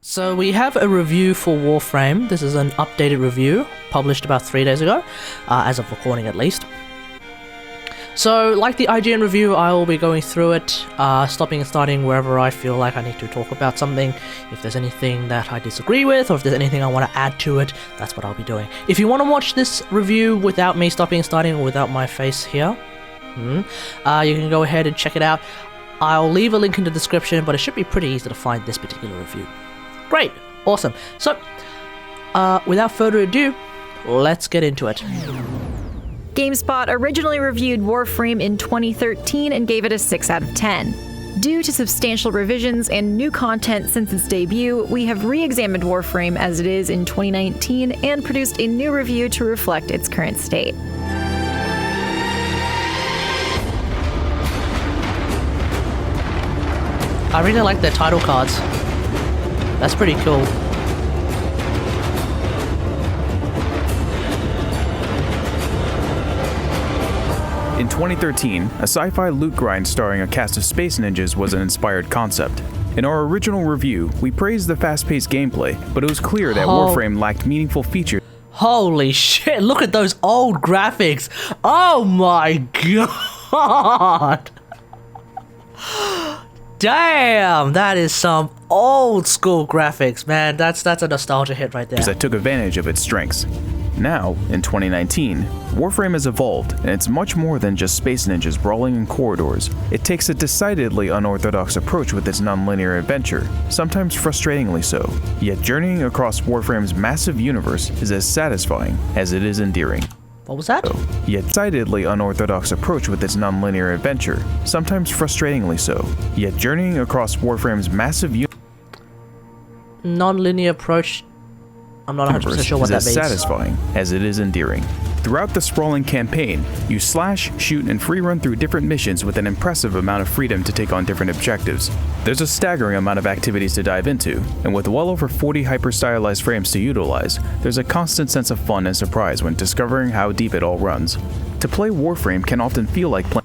So we have a review for WarFrame. This is an updated review, published about 3 days ago, as of recording at least. So, like the IGN review, I will be going through it, stopping and starting wherever I feel like I need to talk about something. If there's anything that I disagree with, or if there's anything I want to add to it, that's what I'll be doing. If you want to watch this review without me stopping and starting, or without my face here, you can go ahead and check it out. I'll leave a link in the description, but it should be pretty easy to find this particular review. Great, awesome. So, without further ado, let's get into it. Gamespot originally reviewed WarFrame in 2013 and gave it a 6 out of 10. Due to substantial revisions and new content since its debut, we have re-examined WarFrame as it is in 2019 and produced a new review to reflect its current state. I really like their title cards. That's pretty cool. In 2013, a sci-fi loot grind starring a cast of space ninjas was an inspired concept. In our original review, we praised the fast-paced gameplay, but it was clear that WarFrame lacked meaningful features. Holy shit, look at those old graphics! Oh my god! Damn, that is some old school graphics, man. That's a nostalgia hit right there. That took advantage of its strengths. Now, in 2019, WarFrame has evolved, and it's much more than just space ninjas brawling in corridors. It takes a decidedly unorthodox approach with its non-linear adventure, sometimes frustratingly so. Yet journeying across WarFrame's massive universe is as satisfying as it is endearing. What was that? Yet decidedly unorthodox approach with its non-linear adventure, sometimes frustratingly so. Yet journeying across WarFrame's massive non-linear approach. I'm not 100% sure what that means. Is as satisfying as it is endearing. Throughout the sprawling campaign, you slash, shoot, and free run through different missions with an impressive amount of freedom to take on different objectives. There's a staggering amount of activities to dive into, and with well over 40 hyper-stylized frames to utilize, there's a constant sense of fun and surprise when discovering how deep it all runs. To play WarFrame can often feel like playing.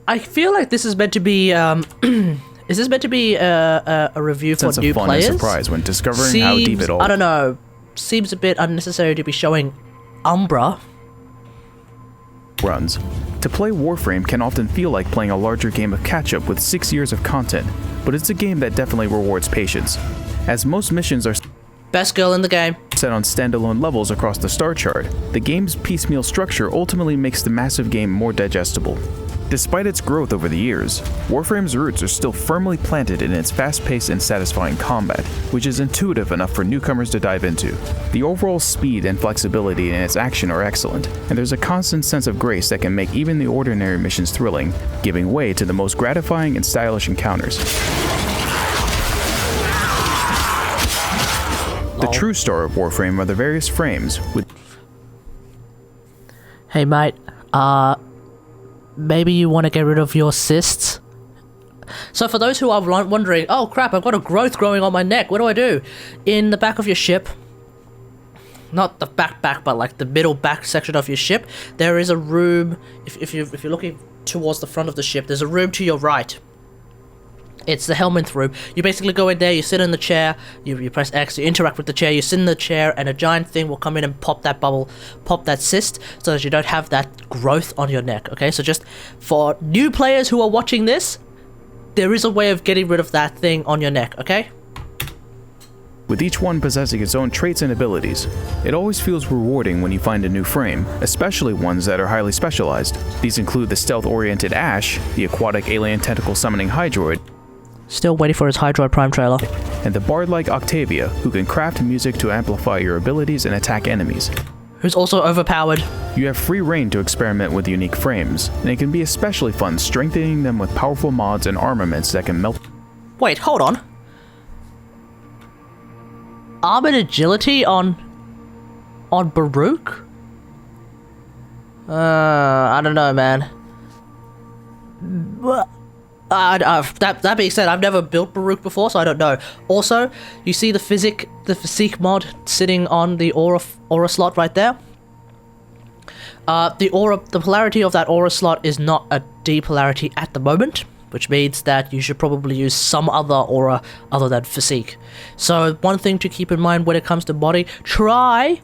I feel like this is meant to be, is this meant to be a review for new players? And surprise when discovering how deep it all. I don't know. Seems a bit unnecessary to be showing Umbra runs. To play WarFrame can often feel like playing a larger game of catch-up with 6 years of content, but it's a game that definitely rewards patience. As most missions are best girl in the game set on standalone levels across the star chart, the game's piecemeal structure ultimately makes the massive game more digestible. Despite its growth over the years, WarFrame's roots are still firmly planted in its fast-paced and satisfying combat, which is intuitive enough for newcomers to dive into. The overall speed and flexibility in its action are excellent, and there's a constant sense of grace that can make even the ordinary missions thrilling, giving way to the most gratifying and stylish encounters. The true star of WarFrame are the various frames with... Hey mate, maybe you want to get rid of your cysts? So for those who are wondering, oh crap, I've got a growth growing on my neck, what do I do? In the back of your ship, not the back, but like the middle back section of your ship, there is a room. If you're looking towards the front of the ship, there's a room to your right. It's the helmet room. You basically go in there, you sit in the chair, you press X, you interact with the chair, you sit in the chair, and a giant thing will come in and pop that bubble, pop that cyst, so that you don't have that growth on your neck, okay? So just for new players who are watching this, there is a way of getting rid of that thing on your neck, okay? With each one possessing its own traits and abilities. It always feels rewarding when you find a new frame, especially ones that are highly specialized. These include the stealth-oriented Ash, the aquatic alien tentacle summoning Hydroid, still waiting for his Hydroid Prime trailer, and the bard-like Octavia, who can craft music to amplify your abilities and attack enemies. Who's also overpowered. You have free reign to experiment with unique frames, and it can be especially fun strengthening them with powerful mods and armaments that can melt. Wait, hold on. Armored agility on Baruch? I don't know, man. That being said, I've never built Baruch before, so I don't know. Also, you see the physique mod sitting on the aura slot right there? The polarity of that aura slot is not a D polarity at the moment, which means that you should probably use some other aura other than physique. So one thing to keep in mind when it comes to body, try,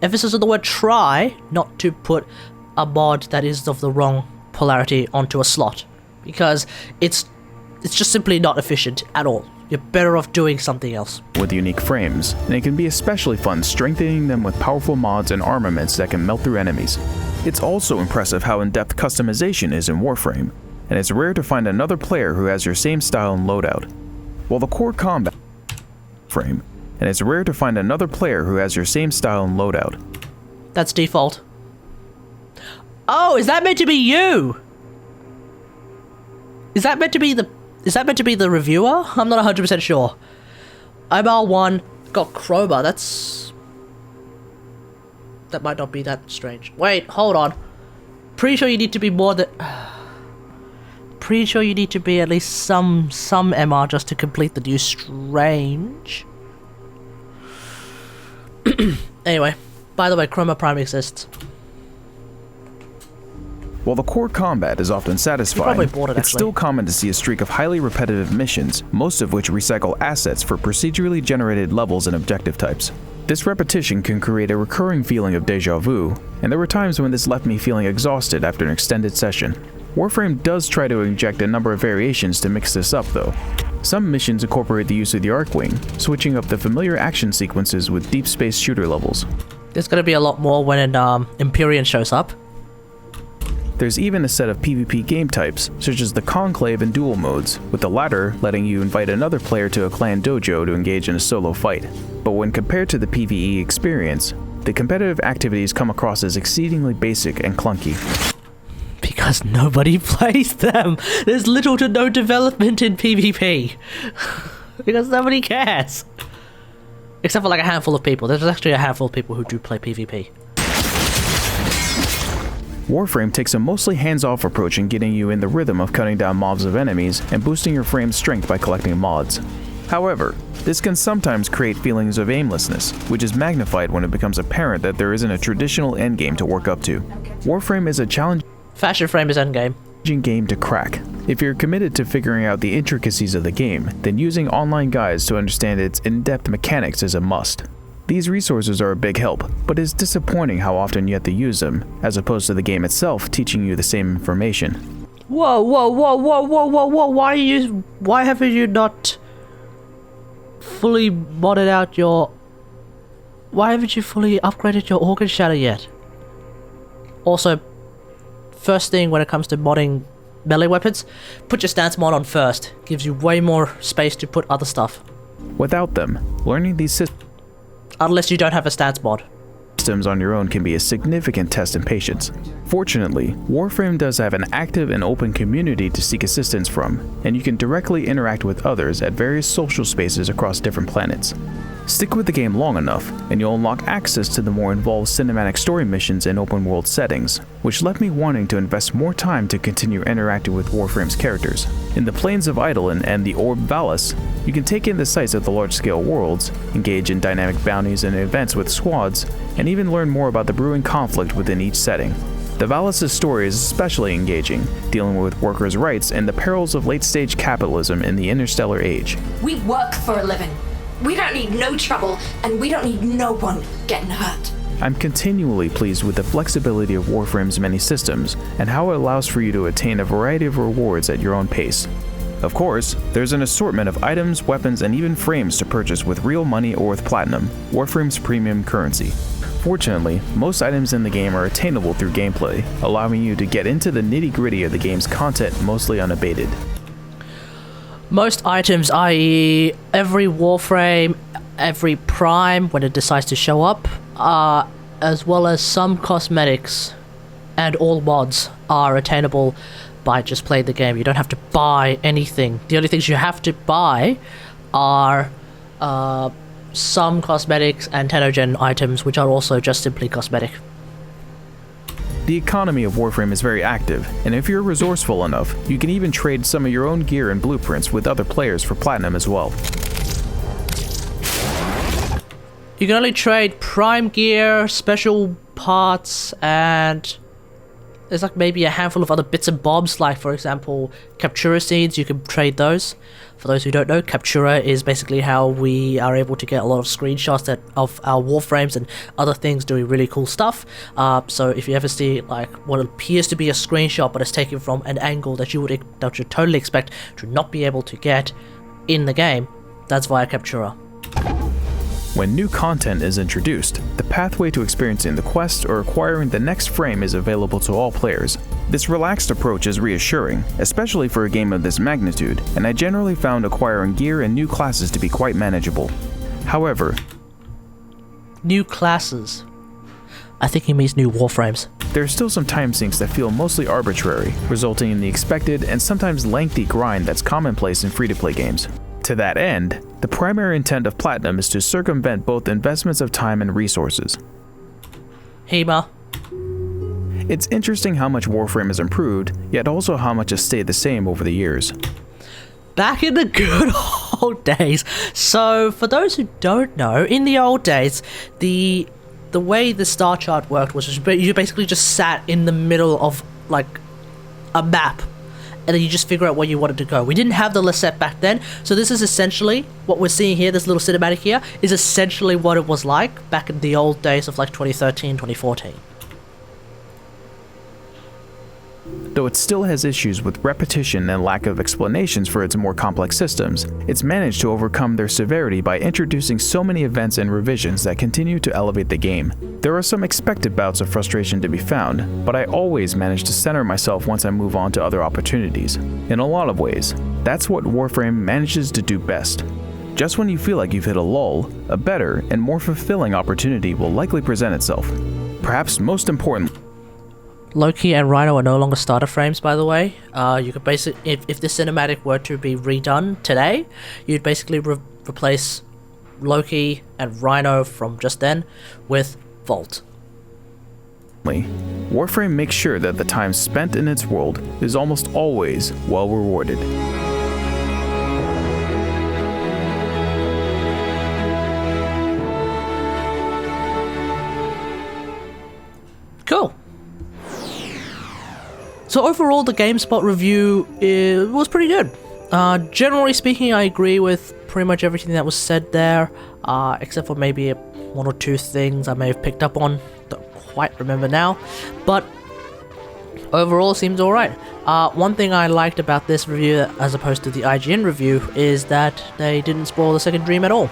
emphasis on the word try, not to put a mod that is of the wrong polarity onto a slot, because it's just simply not efficient at all. You're better off doing something else. With unique frames, and it can be especially fun strengthening them with powerful mods and armaments that can melt through enemies. It's also impressive how in-depth customization is in Warframe, and it's rare to find another player who has your same style and loadout. While the core combat frame, and it's rare to find another player who has your same style and loadout. That's default. Oh, is that meant to be you? Is that meant to be the reviewer? I'm not 100% sure. IMR1 got Chroma. That might not be that strange. Wait, hold on. Pretty sure you need to be more than. Pretty sure you need to be at least some MR just to complete the new strange. Anyway, by the way, Chroma Prime exists. While the core combat is often satisfying, it's still common to see a streak of highly repetitive missions, most of which recycle assets for procedurally generated levels and objective types. This repetition can create a recurring feeling of déjà vu, and there were times when this left me feeling exhausted after an extended session. Warframe does try to inject a number of variations to mix this up though. Some missions incorporate the use of the Arcwing, switching up the familiar action sequences with deep space shooter levels. There's gonna be a lot more when Empyrean shows up. There's even a set of PvP game types, such as the Conclave and Duel modes, with the latter letting you invite another player to a clan dojo to engage in a solo fight. But when compared to the PvE experience, the competitive activities come across as exceedingly basic and clunky. Because nobody plays them! There's little to no development in PvP. Because nobody cares. Except for like a handful of people. There's actually a handful of people who do play PvP. Warframe takes a mostly hands-off approach in getting you in the rhythm of cutting down mobs of enemies and boosting your frame's strength by collecting mods. However, this can sometimes create feelings of aimlessness, which is magnified when it becomes apparent that there isn't a traditional endgame to work up to. Warframe is a challenging Fashion Frame is endgame. Game to crack. If you're committed to figuring out the intricacies of the game, then using online guides to understand its in-depth mechanics is a must. These resources are a big help, but it's disappointing how often you have to use them, as opposed to the game itself teaching you the same information. Whoa, why haven't you not fully modded out your... Why haven't you fully upgraded your Organ Shatter yet? Also, first thing when it comes to modding melee weapons, put your stance mod on first. Gives you way more space to put other stuff. Without them, learning these systems unless you don't have a stance mod. Systems on your own can be a significant test in patience. Fortunately, Warframe does have an active and open community to seek assistance from, and you can directly interact with others at various social spaces across different planets. Stick with the game long enough, and you'll unlock access to the more involved cinematic story missions and open world settings, which left me wanting to invest more time to continue interacting with Warframe's characters. In the Plains of Eidolon and the Orb Valis, you can take in the sights of the large-scale worlds, engage in dynamic bounties and events with squads, and even learn more about the brewing conflict within each setting. The Valis' story is especially engaging, dealing with workers' rights and the perils of late-stage capitalism in the interstellar age. We work for a living. We don't need no trouble, and we don't need no one getting hurt. I'm continually pleased with the flexibility of Warframe's many systems, and how it allows for you to attain a variety of rewards at your own pace. Of course, there's an assortment of items, weapons, and even frames to purchase with real money or with Platinum, Warframe's premium currency. Fortunately, most items in the game are attainable through gameplay, allowing you to get into the nitty-gritty of the game's content mostly unabated. Most items, i.e. every Warframe, every Prime when it decides to show up, as well as some cosmetics and all mods are attainable by just playing the game. You don't have to buy anything. The only things you have to buy are some cosmetics and Tenogen items, which are also just simply cosmetic. The economy of Warframe is very active, and if you're resourceful enough, you can even trade some of your own gear and blueprints with other players for Platinum as well. You can only trade Prime gear, special parts, and There's like maybe a handful of other bits and bobs, like for example, Captura seeds, you can trade those. For those who don't know, Captura is basically how we are able to get a lot of screenshots of our warframes and other things doing really cool stuff. So if you ever see like what appears to be a screenshot but it's taken from an angle that you would totally expect to not be able to get in the game, that's via Captura. When new content is introduced, the pathway to experiencing the quest or acquiring the next frame is available to all players. This relaxed approach is reassuring, especially for a game of this magnitude, and I generally found acquiring gear and new classes to be quite manageable. However, new classes. I think he means new warframes. there are still some time sinks that feel mostly arbitrary, resulting in the expected and sometimes lengthy grind that's commonplace in free-to-play games. To that end, the primary intent of Platinum is to circumvent both investments of time and resources. HEMA. It's interesting how much Warframe has improved, yet also how much has stayed the same over the years. Back in the good old days. So, for those who don't know, in the old days, the way the star chart worked was you basically just sat in the middle of, like, a map, and then you just figure out where you wanted to go. We didn't have the Lisette back then, so this is essentially what we're seeing here, this little cinematic here, is essentially what it was like back in the old days of, like, 2013, 2014. Though it still has issues with repetition and lack of explanations for its more complex systems, it's managed to overcome their severity by introducing so many events and revisions that continue to elevate the game. There are some expected bouts of frustration to be found, but I always manage to center myself once I move on to other opportunities. In a lot of ways, that's what Warframe manages to do best. Just when you feel like you've hit a lull, a better and more fulfilling opportunity will likely present itself. Perhaps most importantly, Loki and Rhino are no longer starter frames, by the way. You could basically, if this cinematic were to be redone today, you'd basically replace Loki and Rhino from just then with Volt. Warframe makes sure that the time spent in its world is almost always well rewarded. Cool. So overall, the Gamespot review was pretty good. Generally speaking, I agree with pretty much everything that was said there, except for maybe one or two things I may have picked up on. Don't quite remember now, but overall seems alright. One thing I liked about this review, as opposed to the IGN review, is that they didn't spoil the second dream at all.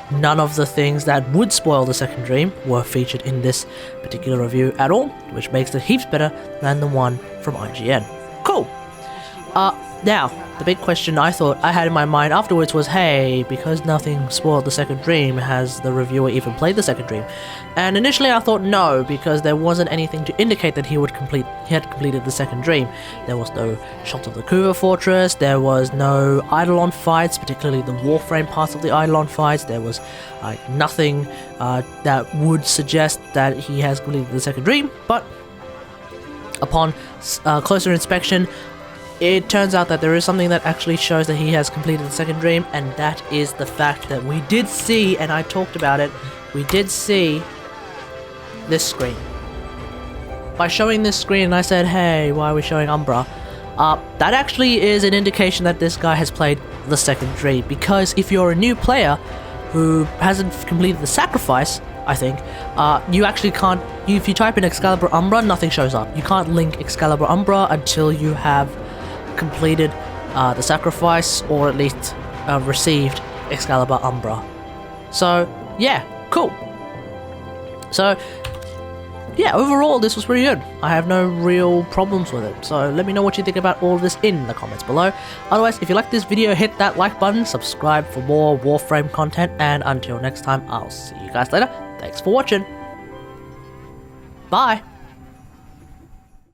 None of the things that would spoil the second dream were featured in this particular review at all, which makes it heaps better than the one from IGN. Cool! Now, the big question I thought I had in my mind afterwards was, hey, because nothing spoiled the second dream, has the reviewer even played the second dream? And initially I thought no, because there wasn't anything to indicate that he had completed the second dream. There was no shot of the Kuva Fortress, there was no Eidolon fights, particularly the Warframe parts of the Eidolon fights, there was nothing that would suggest that he has completed the second dream, but upon closer inspection, it turns out that there is something that actually shows that he has completed the second dream, and that is the fact that we did see, and I talked about it, we did see this screen. By showing this screen, and I said, hey, why are we showing Umbra? That actually is an indication that this guy has played the second dream, because if you're a new player who hasn't completed the sacrifice, I think, you actually can't, if you type in Excalibur Umbra, nothing shows up. You can't link Excalibur Umbra until you have completed the sacrifice, or at least received Excalibur Umbra. So yeah, cool. So yeah, overall this was pretty good. I have no real problems with it, so let me know what you think about all of this in the comments below. Otherwise, if you like this video, hit that like button, subscribe for more Warframe content, and until next time, I'll see you guys later. Thanks for watching. Bye.